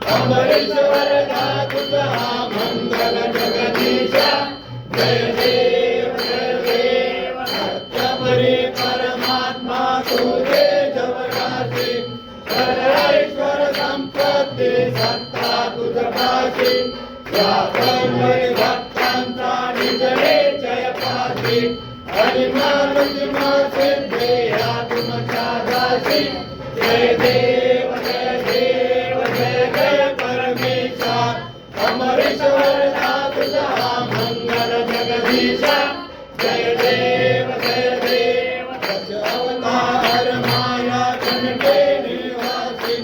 अमरेश्वर तुझा मंगल जगदीशा जय देव सत्यपरी परमात्मा तुझे जवराशी सर्वेश्वर संपत्ती सत्ता तुझपाशी या कर्मणी भक्तांचा निजले जय पाशी हरिमानुजिमा सिद्धे या तुमच्या दासी जय देव जय परमेशा अमरेश्वर तुझा मंगल जगदीशा जय देव अवतार माया कनके निवासी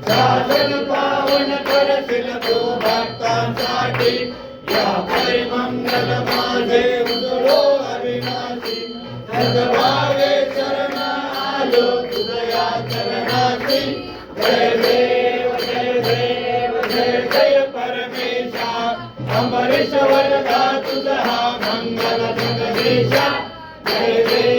साधन पावन करशील तू भक्तांसाठी या परिमंगल माझे उजळो अविनाशी सद्भावे शरण आलो तुझ्या चरणाशी जय देव जय परमेशा अमरेश्वर तुझा मंगल जगदीशा जय देव